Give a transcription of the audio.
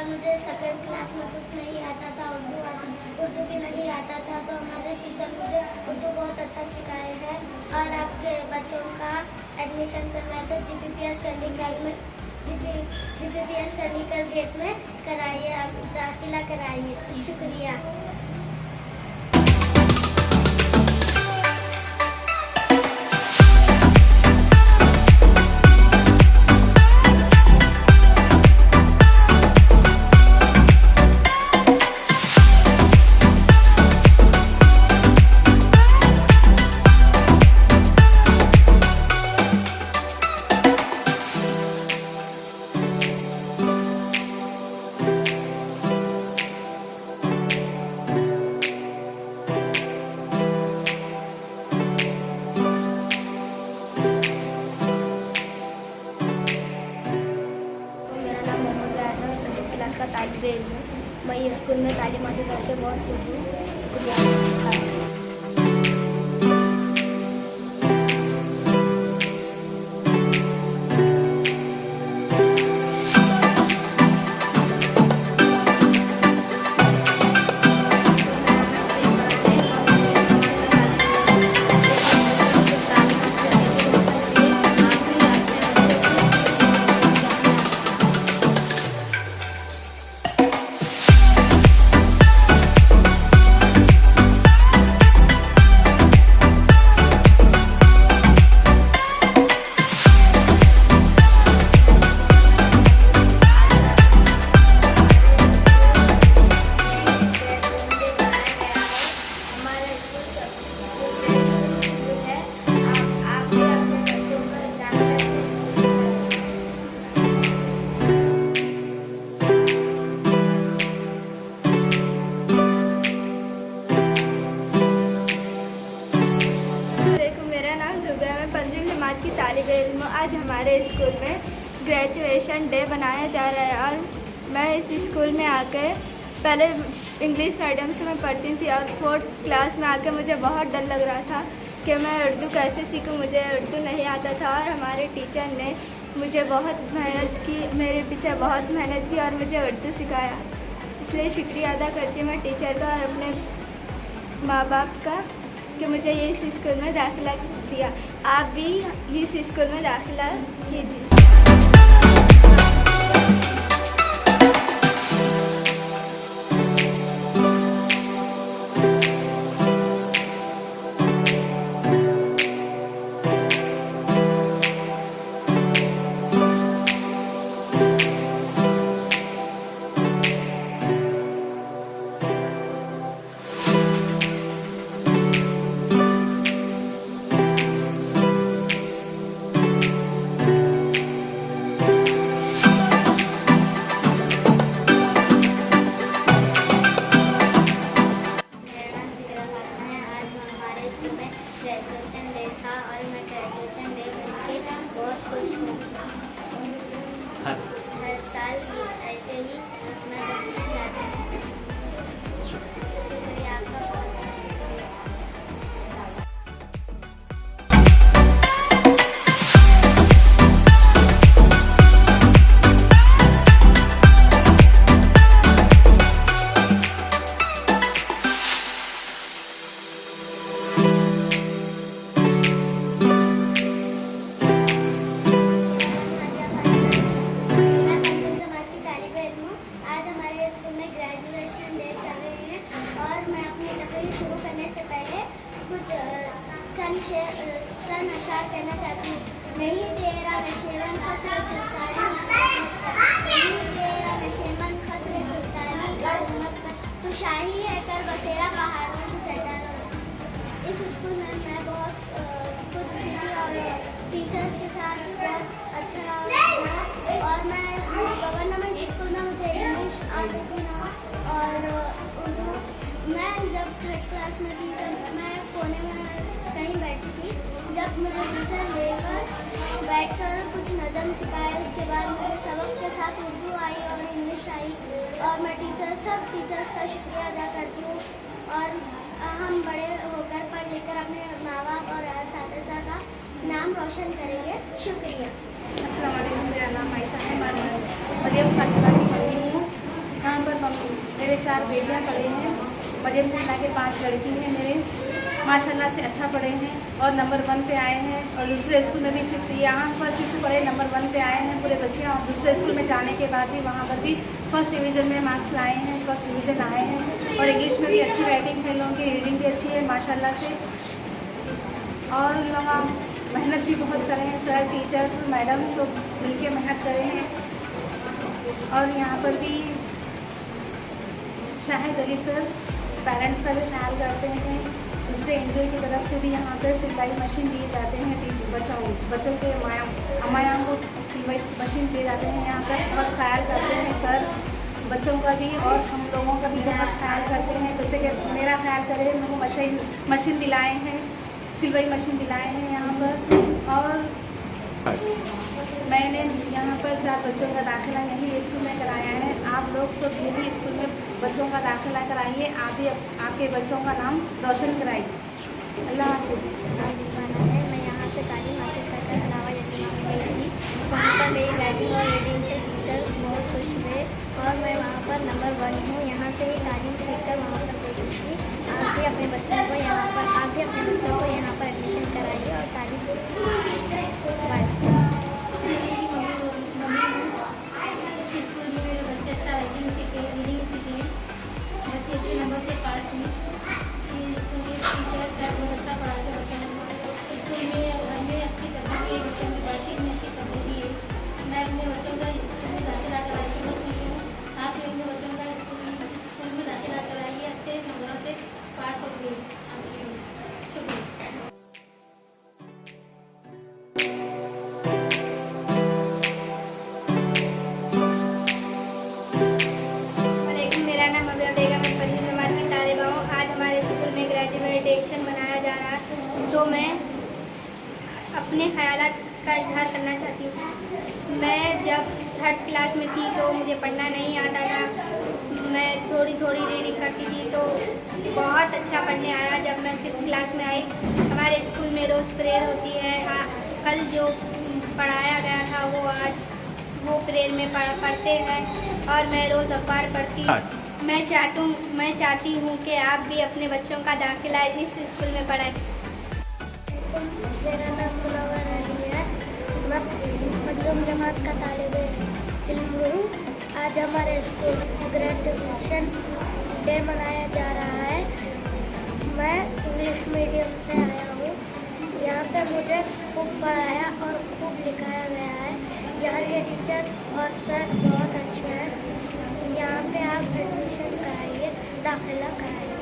मुझे second class में कुछ नहीं आता था, उर्दू भी नहीं आता था, तो हमारे टीचर मुझे उर्दू बहुत अच्छा सिखाए हैं। और आपके बच्चों का एडमिशन करना है तो GPPS कंडिकल गेट में कराइए, आप दाखिला कराइए। शुक्रिया। क्लास का तालिब इल्म हूँ। मैं ये स्कूल में तालीम हासिल करके बहुत खुश हूँ। शुक्रिया। की तालिब इल्म। आज हमारे स्कूल में ग्रेजुएशन डे बनाया जा रहा है और मैं इस स्कूल में आकर पहले इंग्लिश मीडियम से मैं पढ़ती थी और 4th क्लास में आकर मुझे बहुत डर लग रहा था कि मैं उर्दू कैसे सीखूं, मुझे उर्दू नहीं आता था। और हमारे टीचर ने मुझे बहुत मेहनत की, मेरे पीछे बहुत मेहनत की और मुझे उर्दू सिखाया। इसलिए शुक्रिया अदा करती हूँ मैं टीचर का और अपने माँ बाप का कि मुझे ये इस स्कूल में दाखिला दिया। आप भी इस स्कूल में दाखिला कीजिए। ग्रेजुएशन डे था और मैं ग्रेजुएशन डे करके बहुत खुश हूँ। हर साल ऐसे ही मैं बनना चाहती हूँ। शुक्रिया आपका, बहुत बहुत शुक्रिया। चंद अशार कहना चाहती हूँ। नहीं तेरा नशेवन खसरे सुल्तानी, नहीं तेरा नशेवन खसरे सुल्तानी का उम्मत का तू शाही है कर बसेरा पहाड़ों की चट्टानों। इस स्कूल में मैं बहुत कुछ सीखी और टीचर्स के साथ बहुत अच्छा रहा। और मैं गवर्नमेंट स्कूल में मुझे इंग्लिश आती थी ना और उर्दू। मैं जब 3rd क्लास में थी तब मैं कोने में कहीं बैठी थी। जब मुझे टीचर लेकर बैठकर कुछ नज़म सिखाए, उसके बाद मुझे सबक के साथ उर्दू आई और इंग्लिश आई और मैं सब टीचर्स का शुक्रिया अदा करती हूँ। और हम बड़े होकर पढ़ लिखकर अपने माँ बाप और असातिज़ा का नाम रोशन करेंगे। शुक्रिया। अस्सलाम वालेकुम, मेरा नाम आयशा है, मैं मरियम फातिमा की मम्मी हूँ। 4 बेटियाँ पढ़े हैं। मरियम खुदा के 5 लड़की हैं मेरे, माशाल्लाह से अच्छा पढ़े हैं और नंबर 1 पे आए हैं। और दूसरे स्कूल में भी 5th यहाँ पर 5th पढ़े, नंबर 1 पे आए हैं पूरे बच्चे। और दूसरे स्कूल में जाने के बाद भी वहाँ पर भी फर्स्ट डिवीज़न में मार्क्स लाए हैं, फर्स्ट डिवीज़न आए हैं। और इंग्लिश में भी अच्छी राइटिंग है, लोगों की रीडिंग भी अच्छी है माशाल्लाह से। और लोग मेहनत भी बहुत करे हैं, सर टीचर्स मैडम सब मिलके मेहनत करे हैं। और यहाँ पर भी शाहिद अली सर पेरेंट्स का भी ख्याल करते हैं। दूसरे एनजीओ की तरफ से भी यहाँ पर सिलाई मशीन दिए जाते हैं बच्चों के अमाया को सिलाई मशीन दिए जाते हैं। यहाँ पर बहुत ख्याल करते हैं सर बच्चों का भी, और हम लोगों का भी बहुत ख्याल करते हैं। जैसे कि मेरा ख्याल करें, मेरे को मशीन दिलाए हैं, सिलाई मशीन दिलाए हैं यहाँ पर। और मैंने यहाँ पर 4 बच्चों का दाखिला यही स्कूल में कराया है। आप लोग सब यही स्कूल में बच्चों का दाखिला कराइए, आप भी आपके बच्चों का नाम रोशन कराइए। अल्लाह हाफिज़। मैं यहाँ से तालीम हासिल कर अलावा यतीमा में गई थी। वहाँ पर मेरी राइटिंग और रीडिंग से टीचर्स बहुत खुश हुए और मैं वहाँ पर नंबर 1 हूँ। यहाँ से ही तालीम सीखकर वहाँ पर गई थी। आप भी अपने बच्चों को यहाँ पर एडमिशन कराइए और तालीम बाय। स्कूल में मेरे बच्चे अच्छा राइटिंग सीखे, रीडिंग सीखे, बच्चे अच्छे नंबर से पास हुए। स्कूल के टीचर्स बहुत अच्छा पढ़ाते बच्चों को। स्कूल में घर में अच्छी पढ़ाई है, बच्चों की बातचीत में अच्छी पढ़ाई है। मैं अपने बच्चों का स्कूल में दाखिला कराई के बहुत खुश हूँ। आप भी अपने बच्चों का स्कूल में दाखिला कराइए, अच्छे नंबरों से पास होंगे। आपकी शुक्रिया। मेरा नाम अबिया बेगम है, 5वीं जमात की तालिबा हूँ। आज हमारे स्कूल में ग्रेजुएशन मनाया जा रहा है, तो मैं अपने ख्यालात का इजहार करना चाहती हूँ। मैं जब 3rd क्लास में थी तो मुझे पढ़ना नहीं आता था। मैं थोड़ी थोड़ी रीडिंग करती थी तो बहुत अच्छा पढ़ने आया। जब मैं 5th क्लास में आई, हमारे स्कूल में रोज़ प्रेयर होती है। कल जो पढ़ाया गया था वो प्रेयर में पढ़ते हैं और मैं रोज़ अखबार पढ़ती हूँ। मैं चाहती हूँ कि आप भी अपने बच्चों का दाखिला इस स्कूल में पढ़ाएं। मेरा नाम मुनव्वर अली है, मैं 5वीं जमात का तालिबे इल्म हूँ। आज हमारे स्कूल में ग्रेजुएशन डे मनाया जा रहा है। मैं इंग्लिश मीडियम से आया हूँ। यहाँ पे मुझे खूब पढ़ाया और खूब लिखाया गया है। यहाँ के टीचर्स और सर बहुत अच्छे हैं। यहाँ पे आप एडमिशन कराइए, दाखिला कराइए।